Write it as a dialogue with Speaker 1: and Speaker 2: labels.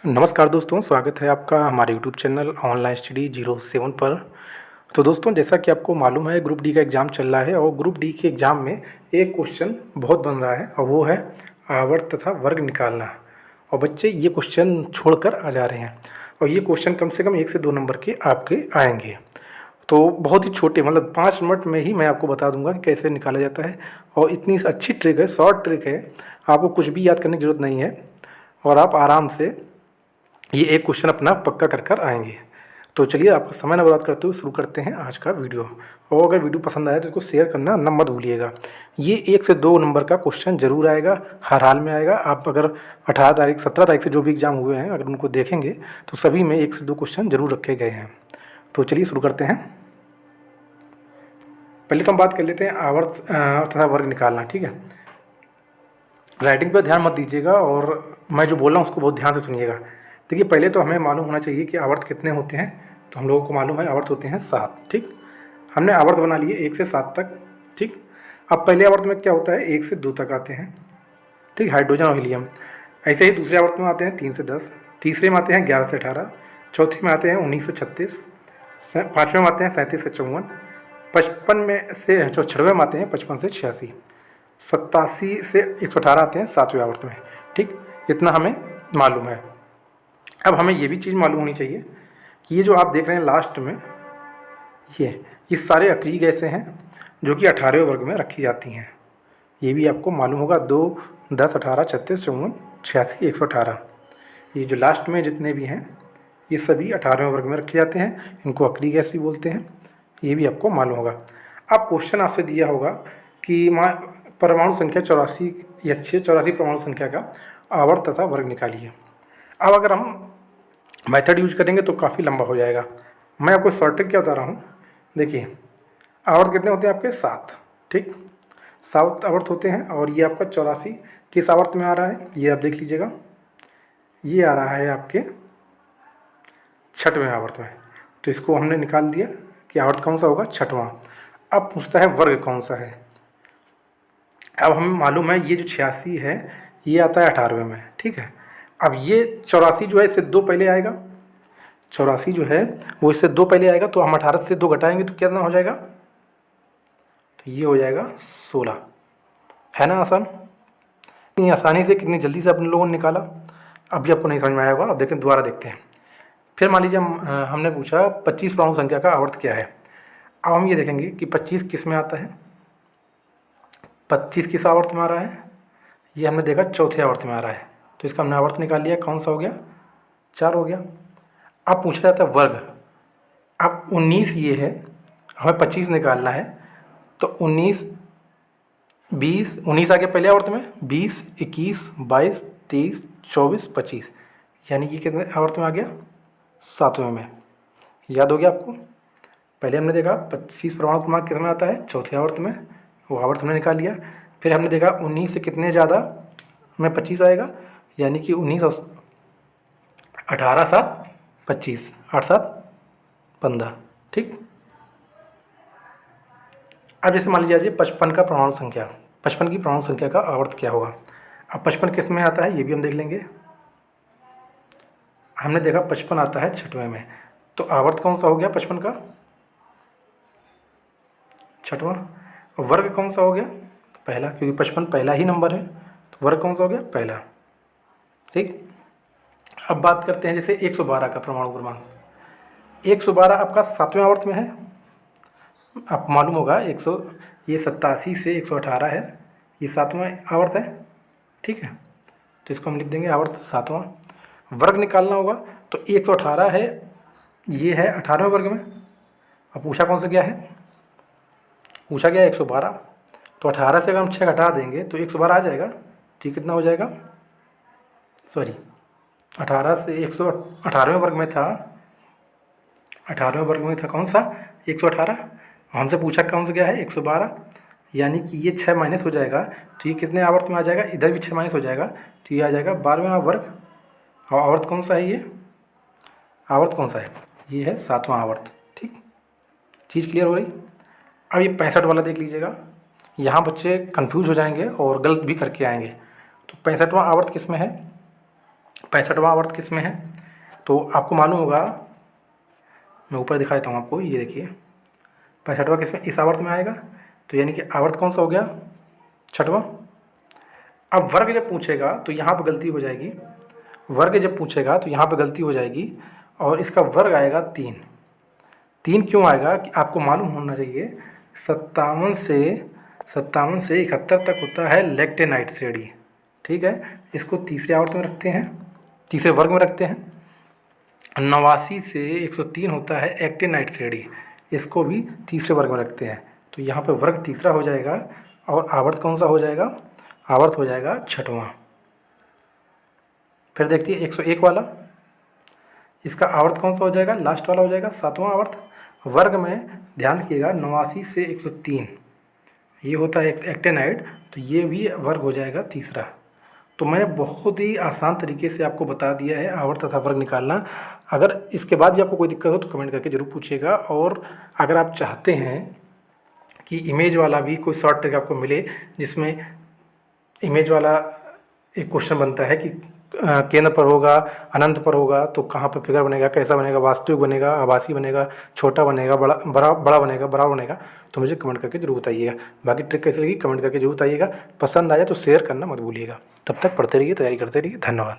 Speaker 1: नमस्कार दोस्तों, स्वागत है आपका हमारे यूट्यूब चैनल ऑनलाइन स्टडी 07 पर। तो दोस्तों, जैसा कि आपको मालूम है, ग्रुप डी का एग्ज़ाम चल रहा है और ग्रुप डी के एग्ज़ाम में एक क्वेश्चन बहुत बन रहा है और वो है आवर्त तथा वर्ग निकालना। और बच्चे ये क्वेश्चन छोड़कर आ जा रहे हैं और ये क्वेश्चन कम से कम 1 से 2 नंबर के आपके आएंगे। तो बहुत ही छोटे, मतलब 5 मिनट में ही मैं आपको बता दूंगा कि कैसे निकाला जाता है। और इतनी अच्छी ट्रिक है, शॉर्ट ट्रिक है, आपको कुछ भी याद करने की ज़रूरत नहीं है और आप आराम से ये एक क्वेश्चन अपना पक्का कर कर आएंगे। तो चलिए, आपका समय न बर्बाद करते हुए शुरू करते हैं आज का वीडियो। और अगर वीडियो पसंद आए तो इसको शेयर करना न मत भूलिएगा। ये 1 से 2 नंबर का क्वेश्चन ज़रूर आएगा, हर हाल में आएगा। आप अगर 18 तारीख 17 तारीख से जो भी एग्ज़ाम हुए हैं, अगर उनको देखेंगे तो सभी में 1 से 2 क्वेश्चन ज़रूर रखे गए हैं। तो चलिए शुरू करते हैं। पहले तो हम बात कर लेते हैं आवर्त तथा वर्ग निकालना। ठीक है, राइटिंग पर ध्यान मत दीजिएगा और मैं जो बोल रहा हूँ उसको बहुत ध्यान से सुनिएगा। देखिए, पहले तो हमें मालूम होना चाहिए कि आवर्त कितने होते हैं। तो हम लोगों को मालूम है आवर्त होते हैं 7। ठीक, हमने आवर्त बना लिए 1 से 7 तक। ठीक, अब पहले आवर्त में क्या होता है, 1 से 2 तक आते हैं। ठीक, हाइड्रोजन और हीलियम। ऐसे ही दूसरे आवर्त में आते हैं 3 से 10, तीसरे में आते हैं 11 से 18, चौथे में आते हैं 19 से 36, पाँचवें में आते हैं 37 से 54, 55 में से जो 6वें में आते हैं 55 से 86, 87 से 118 आते हैं 7वें आवर्त में। ठीक, इतना हमें मालूम है। अब हमें ये भी चीज़ मालूम होनी चाहिए कि ये जो आप देख रहे हैं लास्ट में, ये सारे अक्रिय गैसें हैं जो कि 18वें वर्ग में रखी जाती हैं। ये भी आपको मालूम होगा। 2, 10, 18, 36, 54, 86, 118, ये जो लास्ट में जितने भी हैं ये सभी 18वें वर्ग में रखे जाते हैं। इनको अक्रिय गैस भी बोलते हैं। ये भी आपको मालूम होगा। अब क्वेश्चन आपसे दिया होगा कि परमाणु संख्या 84 या 84 परमाणु संख्या का आवर्त तथा वर्ग निकालिए। अब अगर हम मेथड यूज करेंगे तो काफ़ी लंबा हो जाएगा। मैं आपको शॉर्ट ट्रिक क्या बता रहा हूँ। देखिए, आवर्त कितने होते हैं आपके? 7। ठीक, 7 आवर्त होते हैं और ये आपका 84 किस आवर्त में आ रहा है, ये आप देख लीजिएगा। ये आ रहा है आपके 6वें आवर्त में। तो इसको हमने निकाल दिया कि आवर्त कौन सा होगा, 6वां। अब पूछता है वर्ग कौन सा है। अब हमें मालूम है ये जो 86 है ये आता है 18वें में। ठीक है, अब ये 84 जो है इससे 2 पहले आएगा। 84 जो है वो इससे 2 पहले आएगा, तो हम 18 से 2 घटाएंगे तो कितना हो जाएगा, तो ये हो जाएगा 16। है ना आसान? इतनी आसानी से, कितनी जल्दी से अपने लोगों ने निकाला। अभी आपको नहीं समझ में आया होगा। अब देखें, दोबारा देखते हैं। फिर मान लीजिए हमने पूछा 25 परमाणु संख्या का आवर्त क्या है। अब हम ये देखेंगे कि 25 किस में आता है। 25 किस आवर्त में आ रहा है, ये हमने देखा चौथे आवर्त में आ रहा है। तो इसका हमने आवर्त निकाल लिया, कौन सा हो गया, 4 हो गया। अब पूछा जाता है वर्ग। अब 19 ये है, हमें 25 निकालना है। तो 19, 20, 19 आ गया पहले आवर्त में, 20, 21, 22, 23, 24, 25, यानी कि कितने आवर्त में आ गया, 7वें में। याद हो गया आपको? पहले हमने देखा 25 परमाणु क्रमांक किस में आता है, चौथे आवर्त में, वो आवर्त हमने निकाल लिया। फिर हमने देखा 19 से कितने ज़्यादा में 25 आएगा, यानी कि 19 और 18 7 25, 8 7 15। ठीक, अब जैसे मान लीजिए 55 का परमाणु संख्या, 55 की परमाणु संख्या का आवर्त क्या होगा। अब 55 किस में आता है ये भी हम देख लेंगे। हमने देखा 55 आता है 6वें में, तो आवर्त कौन सा हो गया 55 का, 6वां। वर्ग कौन सा हो गया, पहला, क्योंकि 55 पहला ही नंबर है, तो वर्ग कौन सा हो गया, पहला। ठीक, अब बात करते हैं जैसे 112 का परमाणु क्रमांक। 112 आपका 7वें आवर्त में है। आपको मालूम होगा ये 87 से 118 है, ये 7वां आवर्त है। ठीक है, तो इसको हम लिख देंगे आवर्त 7वां। वर्ग निकालना होगा, तो 118 है, ये है 18वें वर्ग में। अब पूछा कौन सा गया है, पूछा गया 112। तो 18 से अगर हम 6 घटा देंगे तो 112 आ जाएगा। ठीक, कितना हो जाएगा, सॉरी 18 से 118वें वर्ग में था, 18वें वर्ग में था कौन सा, 118। हमसे पूछा कौन सा गया है, 112, यानी कि ये 6 माइनस हो जाएगा, तो ये कितने आवर्त में आ जाएगा, इधर भी 6 माइनस हो जाएगा, तो ये आ जाएगा 12वां वर्ग। और आवर्त कौन सा है, ये आवर्त कौन सा है, ये है 7वां आवर्त। ठीक, चीज़ क्लियर हो रही। अब ये 65 वाला देख लीजिएगा। यहाँ बच्चे कंफ्यूज हो जाएंगे और गलत भी करके आएंगे। तो 65वां आवर्त किस में है, 65वां आवर्त किस में है? तो आपको मालूम होगा, मैं ऊपर दिखा देता हूँ आपको, ये देखिए 65वां किस में, इस आवर्त में आएगा। तो यानी कि आवर्त कौन सा हो गया? छठवां। अब वर्ग जब पूछेगा तो यहाँ पर गलती हो जाएगी, वर्ग जब पूछेगा तो यहाँ पर गलती हो जाएगी, और इसका वर्ग आएगा 3। 3 क्यों आएगा कि आपको मालूम होना चाहिए 57 से 71 तक होता है लेक्टेनाइट श्रेणी, ठीक है। इसको तीसरे आवर्त में रखते हैं, तीसरे वर्ग में रखते हैं। 89 से 103 होता है एक्टिनाइट श्रेणी, इसको भी तीसरे वर्ग में रखते हैं। तो यहाँ पे वर्ग तीसरा हो जाएगा, और आवर्त कौन सा हो जाएगा? आवर्त हो जाएगा छठवां। फिर देखते हैं 101 वाला, इसका आवर्त कौन सा हो जाएगा? लास्ट वाला हो जाएगा, सातवां आवर्त। वर्ग में ध्यान रखिएगा 89 से 103 ये होता है एक्टेनाइट, तो ये भी वर्ग हो जाएगा तीसरा। तो मैंने बहुत ही आसान तरीके से आपको बता दिया है आवर्त तथा वर्ग निकालना। अगर इसके बाद भी आपको कोई दिक्कत हो तो कमेंट करके ज़रूर पूछिएगा। और अगर आप चाहते हैं कि इमेज वाला भी कोई शॉर्ट ट्रिक आपको मिले, जिसमें इमेज वाला एक क्वेश्चन बनता है कि केंद्र पर होगा, अनंत पर होगा तो कहाँ पर फिगर बनेगा, कैसा बनेगा, वास्तविक बनेगा, आभासी बनेगा, छोटा बनेगा, बड़ा बनेगा, बराबर बनेगा, तो मुझे कमेंट करके जरूर बताइएगा। बाकी ट्रिक कैसी लगी कमेंट करके जरूर बताइएगा। पसंद आया तो शेयर करना मत भूलिएगा। तब तक पढ़ते रहिए, तैयारी करते रहिए। धन्यवाद।